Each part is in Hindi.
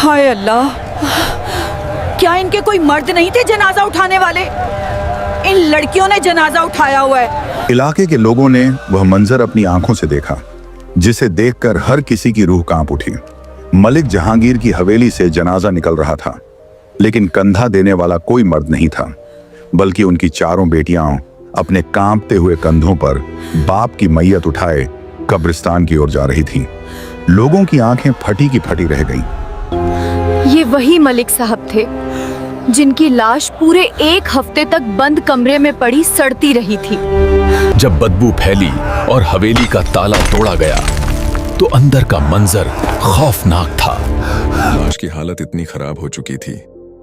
हाय अल्लाह, क्या इनके कोई मर्द नहीं थे जनाजा उठाने वाले? इन लड़कियों ने जनाजा उठाया हुआ है। इलाके के लोगों ने वह मंजर अपनी आंखों से देखा, जिसे देखकर हर किसी की रूह कांप उठी। मलिक जहांगीर की हवेली से जनाजा निकल रहा था, लेकिन कंधा देने वाला कोई मर्द नहीं था, बल्कि उनकी चारों बेटियां अपने कांपते हुए कंधों पर बाप की मैयत उठाए कब्रिस्तान की ओर जा रही थीं। लोगों की आंखें फटी की फटी रह गईं। ये वही मलिक साहब थे जिनकी लाश पूरे 1 हफ्ते तक बंद कमरे में पड़ी सड़ती रही थी। जब बदबू फैली और हवेली का ताला तोड़ा गया तो अंदर का मंजर खौफनाक था। लाश की हालत इतनी खराब हो चुकी थी,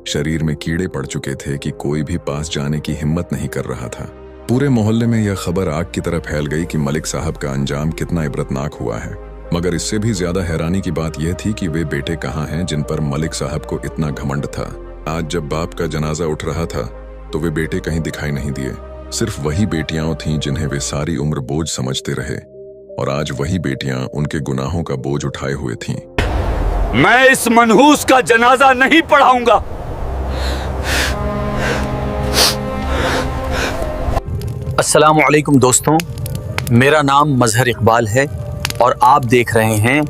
शरीर में कीड़े पड़ चुके थे कि कोई भी पास जाने की हिम्मत नहीं कर रहा था। पूरे मोहल्ले में यह खबर आग की तरह फैल गई कि मलिक साहब का अंजाम कितना इबरतनाक हुआ है। मगर इससे भी ज्यादा हैरानी की बात यह थी कि वे बेटे कहाँ हैं जिन पर मलिक साहब को इतना घमंड था। आज जब बाप का जनाजा उठ रहा था तो वे बेटे कहीं दिखाई नहीं दिए। सिर्फ वही बेटियां थीं जिन्हें वे सारी उम्र बोझ समझते रहे, और आज वही बेटियां उनके गुनाहों का बोझ उठाए हुए थीं। मैं इस मनहूस का जनाजा नहीं पढ़ाऊंगा। अस्सलामु अलैकुम दोस्तों, मेरा नाम मजहर इकबाल है और आप देख रहे हैं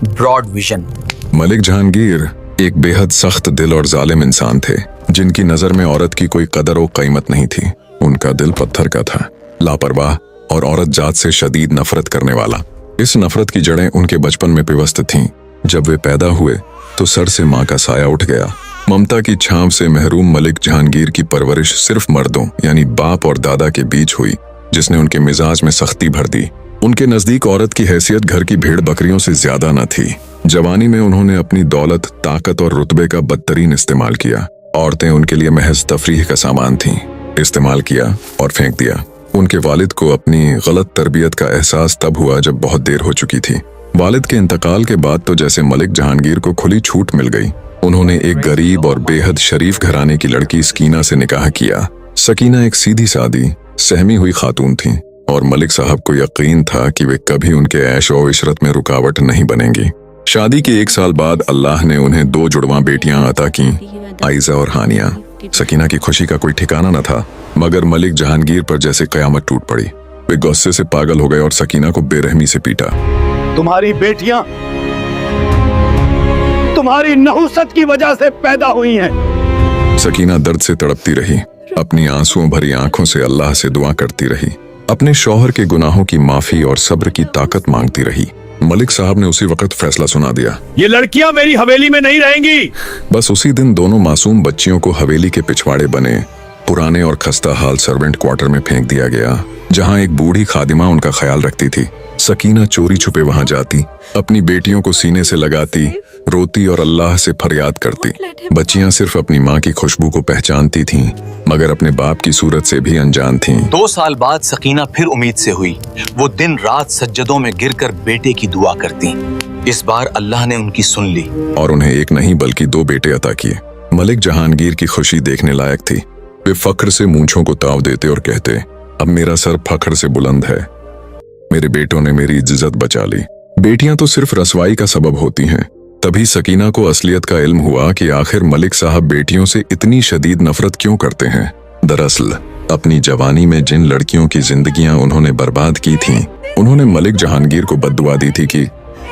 ब्रॉड विजन। मलिक जहांगीर एक बेहद सख्त दिल और जालिम इंसान थे, जिनकी नजर में औरत की कोई कदर और कीमत नहीं थी। उनका दिल पत्थर का था, लापरवाह और औरत जात से शदीद नफरत करने वाला। इस नफरत की जड़ें उनके बचपन में पिवस्त थीं। जब वे पैदा हुए तो सर से माँ का साया उठ गया। ममता की छांव से महरूम मलिक जहांगीर की परवरिश सिर्फ मर्दों यानी बाप और दादा के बीच हुई, जिसने उनके मिजाज में सख्ती भर दी। उनके नजदीक औरत की हैसियत घर की भेड़ बकरियों से ज्यादा न थी। जवानी में उन्होंने अपनी दौलत, ताकत और रुतबे का बदतरीन इस्तेमाल किया। औरतें उनके लिए महज तफरीह का सामान थीं। इस्तेमाल किया और फेंक दिया। उनके वालिद को अपनी गलत तरबियत का एहसास तब हुआ जब बहुत देर हो चुकी थी। वालिद के इंतकाल के बाद तो जैसे मलिक जहांगीर को खुली छूट मिल गई। उन्होंने एक गरीब और बेहद शरीफ घराने की लड़की सकीना से निकाह किया। सकीना एक सीधी सादी, सहमी हुई खातून थी और मलिक साहब को यकीन था कि वे कभी उनके ऐश और इशरत में रुकावट नहीं बनेंगी। शादी के 1 साल बाद अल्लाह ने उन्हें 2 जुड़वां बेटियां अता की, आइजा और हानिया। सकीना की खुशी का कोई ठिकाना न था, मगर मलिक जहांगीर पर जैसे कयामत टूट पड़ी। वे गुस्से से पागल हो गए और सकीना को बेरहमी से पीटा। तुम्हारी बेटियां तुम्हारी नहुसत की वजह से पैदा हुई हैं। सकीना दर्द से तड़पती रही, अपनी आंसुओं भरी आंखों से अल्लाह से दुआ करती रही, अपने शौहर के गुनाहों की माफी और सब्र की ताकत मांगती रही। मलिक साहब ने उसी वक्त फैसला सुना दिया, ये लड़कियां मेरी हवेली में नहीं रहेंगी। बस उसी दिन दोनों मासूम बच्चियों को हवेली के पिछवाड़े बने पुराने और खस्ता हाल सर्वेंट क्वार्टर में फेंक दिया गया, जहां एक बूढ़ी खादिमा उनका ख्याल रखती थी। सकीना चोरी छुपे वहां जाती, अपनी बेटियों को सीने से लगाती, रोती और अल्लाह से फरियाद करती। बच्चियां सिर्फ अपनी माँ की खुशबू को पहचानती थीं, मगर अपने बाप की सूरत से भी अनजान थीं। 2 साल बाद सकीना फिर उम्मीद से हुई। वो दिन रात सज्जदों में गिरकर बेटे की दुआ करती। इस बार अल्लाह ने उनकी सुन ली और उन्हें एक नहीं बल्कि 2 बेटे अता किए। मलिक जहांगीर की खुशी देखने लायक थी। वे फख्र से मूंछों को ताव देते और कहते, अब मेरा सर फख्र से बुलंद है, मेरे बेटों ने मेरी इज्जत बचा ली। बेटियां तो सिर्फ रसवाई का सबब होती हैं। तभी सकीना को असलियत का इल्म हुआ कि आखिर मलिक साहब बेटियों से इतनी शदीद नफरत क्यों करते हैं। दरअसल अपनी जवानी में जिन लड़कियों की जिंदगियां उन्होंने बर्बाद की थीं, उन्होंने मलिक जहांगीर को बद्दुआ दी थी कि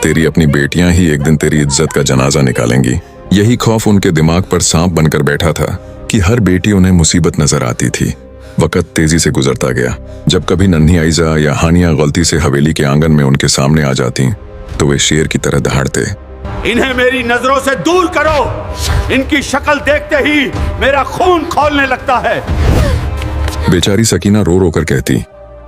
तेरी अपनी बेटियां ही एक दिन तेरी इज्जत का जनाजा निकालेंगी। यही खौफ उनके दिमाग पर सांप बनकर बैठा था कि हर बेटी उन्हें मुसीबत नजर आती थी। वक्त तेजी से गुजरता गया। जब कभी नन्ही आइजा या हानिया गलती से हवेली के आंगन में उनके सामने आ जाती तो वे शेर की तरह दहाड़ते, इन्हें मेरी नजरों से दूर करो। इनकी शक्ल देखते ही मेरा खून खौलने लगता है। बेचारी सकीना रो रो कर कहती,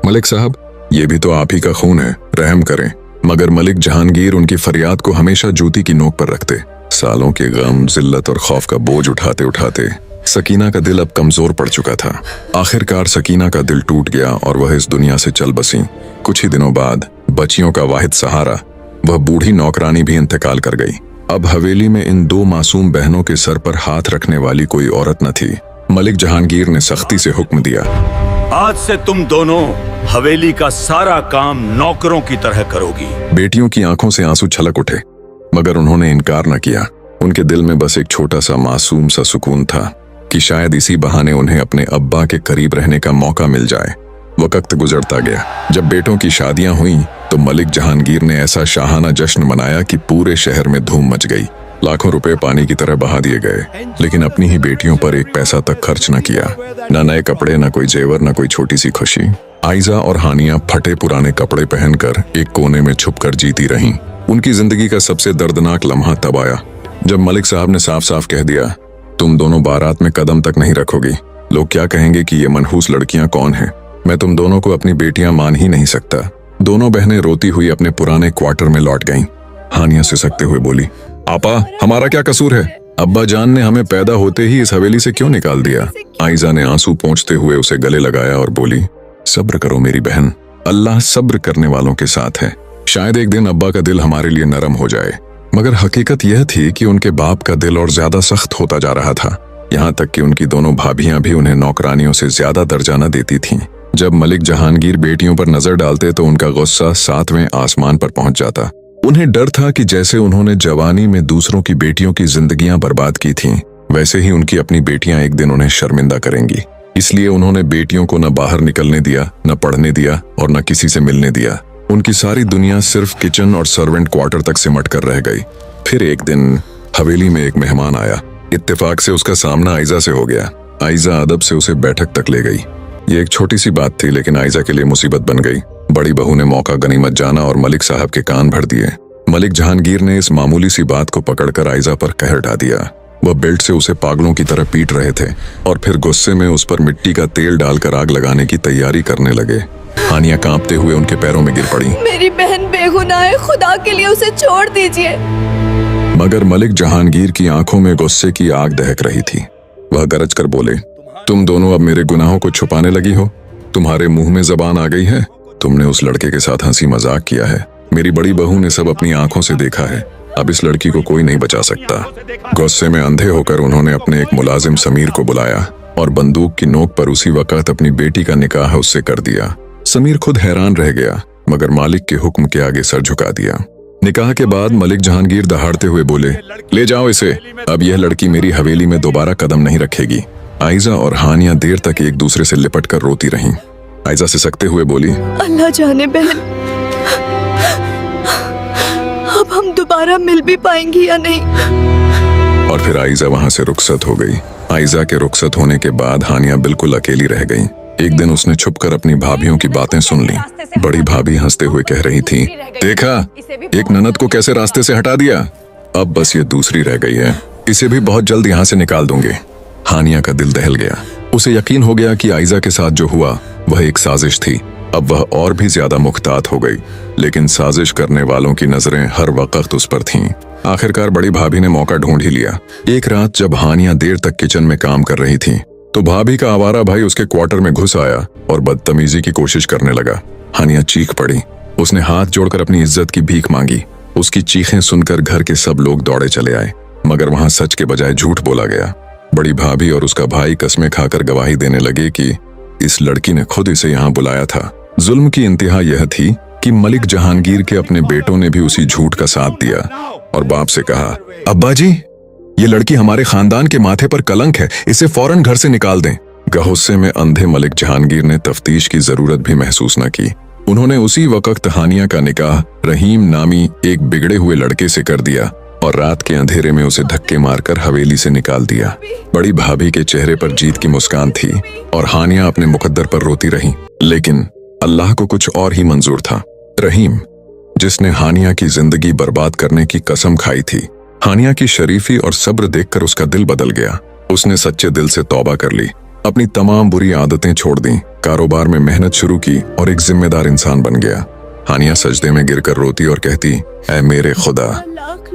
मलिक साहब ये भी तो आप ही का खून है, रहम करें। मगर मलिक जहांगीर उनकी फरियाद को हमेशा जूती की नोक पर रखते। सालों के गम, जिल्लत और खौफ का बोझ उठाते उठाते सकीना का दिल अब कमजोर पड़ चुका था। आखिरकार सकीना का दिल टूट गया और वह इस दुनिया से चल बसी। कुछ ही दिनों बाद बच्चियों का वाहिद सहारा, वह बूढ़ी नौकरानी भी इंतकाल कर गई। अब हवेली में इन 2 मासूम बहनों के सर पर हाथ रखने वाली कोई औरत न थी। मलिक जहांगीर ने सख्ती से हुक्म दिया, आज से तुम दोनों हवेली का सारा काम नौकरों की तरह करोगी। बेटियों की आंखों से आंसू छलक उठे, मगर उन्होंने इनकार न किया। उनके दिल में बस एक छोटा सा मासूम सा सुकून था कि शायद इसी बहाने उन्हें अपने अब्बा के करीब रहने का मौका मिल जाए। वक्त गुजरता गया। जब बेटों की शादियां हुईं तो मलिक जहांगीर ने ऐसा शाहाना जश्न मनाया कि पूरे शहर में धूम मच गई। लाखों रुपए पानी की तरह बहा दिए गए, लेकिन अपनी ही बेटियों पर एक पैसा तक खर्च न किया। न नए कपड़े, न कोई जेवर, न कोई छोटी सी खुशी। आइजा और हानिया फटे पुराने कपड़े पहनकर एक कोने में छुपकर जीती रहीं। उनकी जिंदगी का सबसे दर्दनाक लम्हा तब आया जब मलिक साहब ने साफ साफ कह दिया, तुम दोनों बारात में कदम तक नहीं रखोगी। लोग क्या कहेंगे कि ये मनहूस लड़कियां कौन हैं। मैं तुम दोनों को अपनी बेटियां मान ही नहीं सकता। दोनों बहनें रोती हुई अपने पुराने क्वार्टर में लौट गईं। हानिया सिसकते हुए बोली, आपा, हमारा क्या कसूर है? अब्बा जान ने हमें पैदा होते ही इस हवेली से क्यों निकाल दिया? आइजा ने आंसू पोंछते हुए उसे गले लगाया और बोली, सब्र करो मेरी बहन, अल्लाह सब्र करने वालों के साथ है। शायद एक दिन अब्बा का दिल हमारे लिए नरम हो जाए। मगर हकीकत यह थी कि उनके बाप का दिल और ज्यादा सख्त होता जा रहा था, यहाँ तक कि उनकी दोनों भाभियां भी उन्हें नौकरानियों से ज्यादा दर्जा न देती थीं। जब मलिक जहांगीर बेटियों पर नजर डालते तो उनका गुस्सा 7वें आसमान पर पहुंच जाता। उन्हें डर था कि जैसे उन्होंने जवानी में दूसरों की बेटियों की जिंदगियां बर्बाद की थीं, वैसे ही उनकी अपनी बेटियां एक दिन उन्हें शर्मिंदा करेंगी। इसलिए उन्होंने बेटियों को न बाहर निकलने दिया, न पढ़ने दिया और न किसी से मिलने दिया। उनकी सारी दुनिया सिर्फ किचन और सर्वेंट क्वार्टर तक सिमट कर रह गई। फिर एक दिन हवेली में एक मेहमान आया। इत्तेफाक से उसका सामना आइजा से हो गया। आइजा अदब से उसे बैठक तक ले गई। ये एक छोटी सी बात थी, लेकिन आइजा के लिए मुसीबत बन गई। बड़ी बहू ने मौका गनीमत जाना और मलिक साहब के कान भर दिए। मलिक जहांगीर ने इस मामूली सी बात को पकड़कर आइजा पर कहर ढा दिया। वह बेल्ट से उसे पागलों की तरह पीट रहे थे और फिर गुस्से में उस पर मिट्टी का तेल डालकर आग लगाने की तैयारी करने लगे। हानिया कांपते हुए उनके पैरों में गिर पड़ी। मेरी बहन बेगुनाह है, खुदा के लिए उसे छोड़ दीजिए। मगर मलिक जहांगीर की आंखों में गुस्से की आग दहक रही थी। वह गरज कर बोले, तुम दोनों अब मेरे गुनाहों को छुपाने लगी हो? तुम्हारे मुंह में जबान आ गई है? तुमने उस लड़के के साथ हंसी मजाक किया है। मेरी बड़ी बहू ने सब अपनी आंखों से देखा है। अब इस लड़की को कोई नहीं बचा सकता। गुस्से में अंधे होकर उन्होंने अपने एक मुलाजिम समीर को बुलाया और बंदूक की नोक पर उसी वक्त अपनी बेटी का निकाह उससे कर दिया। समीर खुद हैरान रह गया, मगर मालिक के हुक्म के आगे सर झुका दिया। निकाह के बाद मलिक जहांगीर दहाड़ते हुए बोले, ले जाओ इसे। अब यह लड़की मेरी हवेली में दोबारा कदम नहीं रखेगी। आइजा और हानिया देर तक एक दूसरे से लिपट कर रोती रहीं। आइजा सिसकते हुए बोली, अल्लाह जाने बहन, अब हम दोबारा मिल भी पाएंगी या नहीं। और फिर आइजा वहां से रुखसत हो गई। आइजा के रुखसत होने के बाद हानिया बिल्कुल अकेली रह गई। एक दिन उसने छुपकर अपनी भाभियों की बातें सुन ली। बड़ी भाभी हंसते हुए कह रही थी, देखा, एक ननद को कैसे रास्ते से हटा दिया। अब बस ये दूसरी रह गई है, इसे भी बहुत जल्द यहाँ से निकाल दूंगे। हानिया का दिल दहल गया। उसे यकीन हो गया कि आइजा के साथ जो हुआ वह एक साजिश थी। अब वह और भी ज्यादा मुख्तात हो गई, लेकिन साजिश करने वालों की नजरें हर वक्त उस पर थीं। आखिरकार बड़ी भाभी ने मौका ढूंढ ही लिया। एक रात जब हानिया देर तक किचन में काम कर रही थी तो भाभी का आवारा भाई उसके क्वार्टर में घुस आया और बदतमीजी की कोशिश करने लगा। हानिया चीख पड़ी। उसने हाथ जोड़कर अपनी इज्जत की भीख मांगी। उसकी चीखें सुनकर घर के सब लोग दौड़े चले आए, मगर वहां सच के बजाय झूठ बोला गया। बड़ी भाभी और उसका भाई कस्में खाकर गवाही देने लगे कि इस लड़की ने खुद इसे यहाँ बुलाया था। जुल्म की इंतहा यह थी कि मलिक जहांगीर के अपने बेटों ने भी उसी झूठ का साथ दिया और बाप से कहा, अब्बा जी, ये लड़की हमारे खानदान के माथे पर कलंक है, इसे फौरन घर से निकाल दें। गुस्से में अंधे मलिक जहांगीर ने तफ्तीश की जरूरत भी महसूस न की। उन्होंने उसी वक्त हानिया का निकाह रहीम नामी एक बिगड़े हुए लड़के से कर दिया और रात के अंधेरे में उसे धक्के मारकर हवेली से निकाल दिया। बड़ी भाभी के चेहरे पर जीत की मुस्कान थी और हानिया अपने मुकद्दर पर रोती रही। लेकिन अल्लाह को कुछ और ही मंजूर था। रहीम, जिसने हानिया की जिंदगी बर्बाद करने की कसम खाई थी, हानिया की शरीफी और सब्र देखकर उसका दिल बदल गया। उसने सच्चे दिल से तौबा कर ली, अपनी तमाम बुरी आदतें छोड़ दी, कारोबार में मेहनत शुरू की और एक जिम्मेदार इंसान बन गया। हानिया सजदे में गिरकर रोती और कहती, ऐ मेरे खुदा,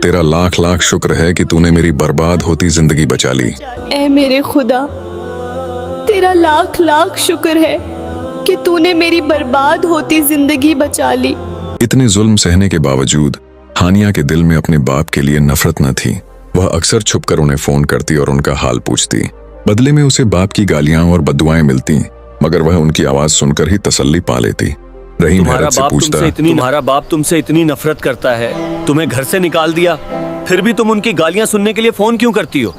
तेरा लाख लाख शुक्र है कि तूने मेरी बर्बाद होती जिंदगी बचा ली। ऐ मेरे खुदा, तेरा लाख लाख शुक्र है कि तूने मेरी बर्बाद होती जिंदगी बचा ली। इतने जुल्म सहने के बावजूद हानिया के दिल में अपने बाप के लिए नफरत न थी। वह अक्सर छुपकर उन्हें फोन करती और उनका हाल पूछती। बदले में उसे बाप की गालियां और बद्दुआएं मिलती, मगर वह उनकी आवाज सुनकर ही तसल्ली पा लेती। रहीम हैरत से पूछता, तुम्हारा बाप तुमसे इतनी नफरत करता है, तुम्हें घर से निकाल दिया, फिर भी तुम उनकी गालियां सुनने के लिए फोन क्यों करती हो?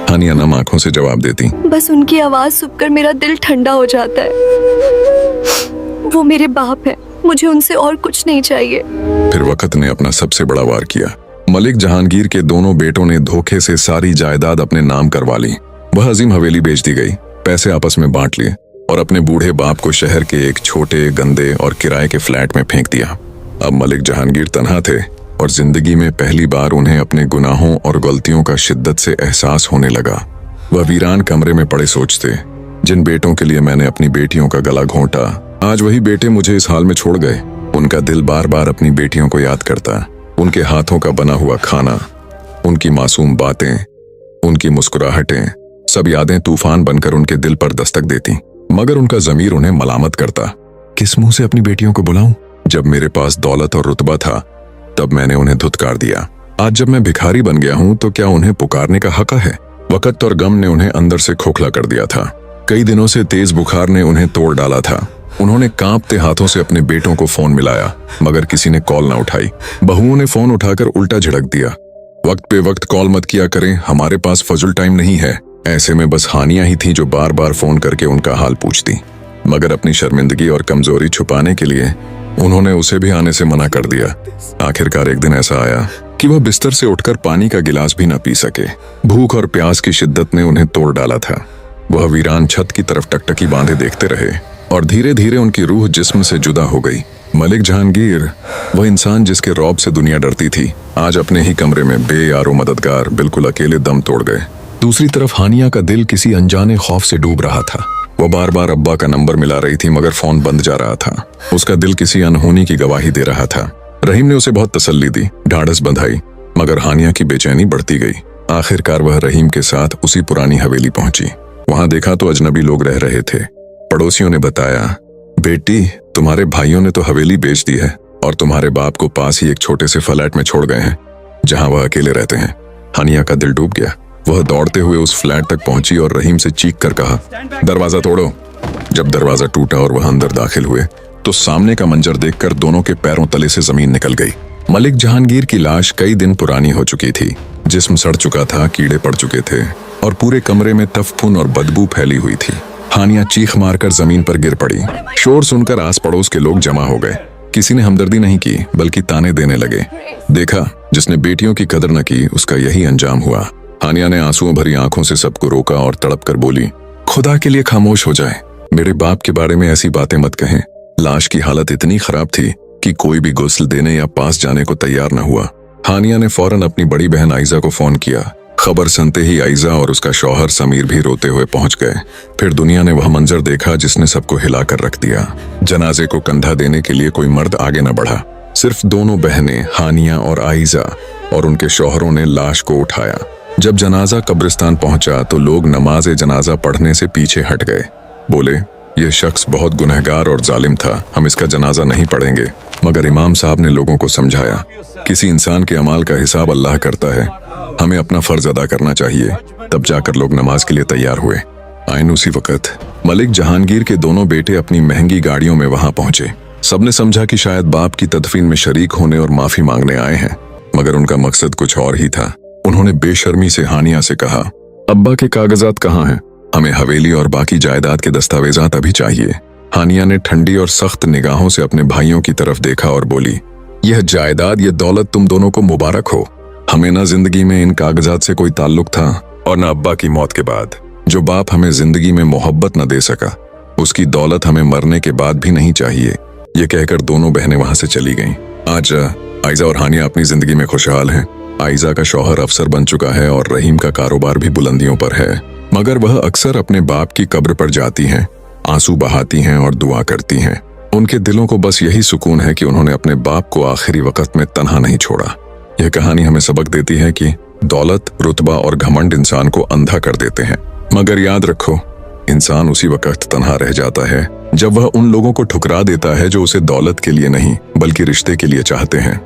हानिया नम आंखों से जवाब देती, बस उनकी आवाज सुनकर मेरा दिल ठंडा हो जाता है। वो मेरे बाप है, मुझे उनसे और कुछ नहीं चाहिए। फिर वक्त ने अपना सबसे बड़ा वार किया। मलिक जहांगीर के दोनों बेटों ने धोखे से सारी जायदाद अपने नाम करवा ली। वह अजीम हवेली बेच दी गई, पैसे आपस में बांट लिए और अपने बूढ़े बाप को शहर के एक छोटे, गंदे और किराए के फ्लैट में फेंक दिया। अब मलिक जहांगीर तन्हा थे और जिंदगी में पहली बार उन्हें अपने गुनाहों और गलतियों का शिद्दत से एहसास होने लगा। वह वीरान कमरे में पड़े सोचते, जिन बेटों के लिए मैंने अपनी बेटियों का गला घोंटा, आज वही बेटे मुझे इस हाल में छोड़ गए। उनका दिल बार बार अपनी बेटियों को याद करता, उनके हाथों का बना हुआ खाना, उनकी मासूम बातें, उनकी मुस्कुराहटें, सब यादें तूफान बनकर उनके दिल पर दस्तक देती। मगर उनका जमीर उन्हें मलामत करता, किस मुंह से अपनी बेटियों को बुलाऊं? जब मेरे पास दौलत और रुतबा था तब मैंने उन्हें धुतकार दिया। आज जब मैं भिखारी बन गया हूं तो क्या उन्हें पुकारने का हक है? वक्त और गम ने उन्हें अंदर से खोखला कर दिया था। कई दिनों से तेज बुखार ने उन्हें तोड़ डाला था। उन्होंने कांपते हाथों से अपने बेटों को फोन मिलाया, मगर किसी ने कॉल ना उठाई। बहुओं ने फोन उठाकर उल्टा झिड़क दिया, वक्त पे वक्त कॉल मत किया करें, हमारे पास फजुल टाइम नहीं है। ऐसे में बस हानिया ही थी जो बार बार फोन करके उनका हाल पूछती, मगर अपनी शर्मिंदगी और कमजोरी छुपाने के लिए उन्होंने उसे भी आने से मना कर दिया। आखिरकार एक दिन ऐसा आया कि वह बिस्तर से उठकर पानी का गिलास भी न पी सके। भूख और प्यास की शिद्दत ने उन्हें तोड़ डाला था। वह वीरान छत की तरफ टकटकी बांधे देखते रहे और धीरे धीरे उनकी रूह जिस्म से जुदा हो गई। मलिक जहांगीर, वह इंसान जिसके रौब से दुनिया डरती थी, आज अपने ही कमरे में बेयारो मददगार बिल्कुल अकेले दम तोड़ गए। दूसरी तरफ हानिया का दिल किसी अनजाने खौफ से डूब रहा था। वो बार बार अब्बा का नंबर मिला रही थी, मगर फोन बंद जा रहा था। उसका दिल किसी अनहोनी की गवाही दे रहा था। रहीम ने उसे बहुत तसल्ली दी, ढाढ़स बंधाई, मगर हानिया की बेचैनी बढ़ती गई। आखिरकार वह रहीम के साथ उसी पुरानी हवेली पहुंची। वहां देखा तो अजनबी लोग रह रहे थे। पड़ोसियों ने बताया, बेटी तुम्हारे भाइयों ने तो हवेली बेच दी है और तुम्हारे बाप को पास ही एक छोटे से फ्लैट में छोड़ गए हैं, जहां वह अकेले रहते हैं। हानिया का दिल डूब गया। वह दौड़ते हुए उस फ्लैट तक पहुंची और रहीम से चीख कर कहा, दरवाजा तोड़ो। जब दरवाजा टूटा और वह अंदर दाखिल हुए तो सामने का मंजर देखकर दोनों के पैरों तले से जमीन निकल गई। मलिक जहांगीर की लाश कई दिन पुरानी हो चुकी थी। जिस्म सड़ चुका था, कीड़े पड़ चुके थे और पूरे कमरे में तफफुन और बदबू फैली हुई थी। हानिया चीख मारकर जमीन पर गिर पड़ी। शोर सुनकर आस पड़ोस के लोग जमा हो गए। किसी ने हमदर्दी नहीं की, बल्कि ताने देने लगे। देखा, जिसने बेटियों की कदर न की उसका यही अंजाम हुआ। हानिया ने आंसुओं भरी आंखों से सबको रोका और तड़प कर बोली, खुदा के लिए खामोश हो जाए, मेरे बाप के बारे में ऐसी बातें मत कहें। लाश की हालत इतनी खराब थी कि कोई भी गुस्ल देने या पास जाने को तैयार न हुआ। हानिया ने फौरन अपनी बड़ी बहन आइजा को फोन किया। खबर सुनते ही आइजा और उसका शौहर समीर भी रोते हुए पहुंच गए। फिर दुनिया ने वह मंजर देखा जिसने सबको हिलाकर रख दिया। जनाजे को कंधा देने के लिए कोई मर्द आगे न बढ़ा। सिर्फ दोनों बहनें हानिया और आइजा और उनके शौहरों ने लाश को उठाया। जब जनाजा कब्रिस्तान पहुंचा तो लोग नमाज जनाजा पढ़ने से पीछे हट गए। बोले, यह शख्स बहुत गुनहगार और जालिम था, हम इसका जनाजा नहीं पढ़ेंगे। मगर इमाम साहब ने लोगों को समझाया, किसी इंसान के अमाल का हिसाब अल्लाह करता है, हमें अपना फर्ज अदा करना चाहिए। तब जाकर लोग नमाज के लिए तैयार हुए। आइन उसी वक्त मलिक जहांगीर के दोनों बेटे अपनी महंगी गाड़ियों में वहां पहुंचे। सबने समझा कि शायद बाप की तदफीन में शरीक होने और माफी मांगने आए हैं, मगर उनका मकसद कुछ और ही था। उन्होंने बेशर्मी से हानिया से कहा, अब्बा के कागजात कहाँ हैं? हमें हवेली और बाकी जायदाद के दस्तावेजात अभी चाहिए। हानिया ने ठंडी और सख्त निगाहों से अपने भाइयों की तरफ देखा और बोली, यह जायदाद, यह दौलत तुम दोनों को मुबारक हो। हमें न जिंदगी में इन कागजात से कोई ताल्लुक था और न अब्बा की मौत के बाद। जो बाप हमें जिंदगी में मोहब्बत न दे सका, उसकी दौलत हमें मरने के बाद भी नहीं चाहिए। ये कहकर दोनों बहनें वहां से चली गईं। आज आइजा और हानिया अपनी जिंदगी में खुशहाल हैं। आइजा का शौहर अफसर बन चुका है और रहीम का कारोबार भी बुलंदियों पर है, मगर वह अक्सर अपने बाप की कब्र पर जाती हैं, आंसू बहाती हैं और दुआ करती हैं। उनके दिलों को बस यही सुकून है कि उन्होंने अपने बाप को आखिरी वक्त में तन्हा नहीं छोड़ा। यह कहानी हमें सबक देती है कि दौलत, रुतबा और घमंड इंसान को अंधा कर देते हैं, मगर याद रखो, इंसान उसी वक्त तन्हा रह जाता है जब वह उन लोगों को ठुकरा देता है जो उसे दौलत के लिए नहीं बल्कि रिश्ते के लिए चाहते हैं।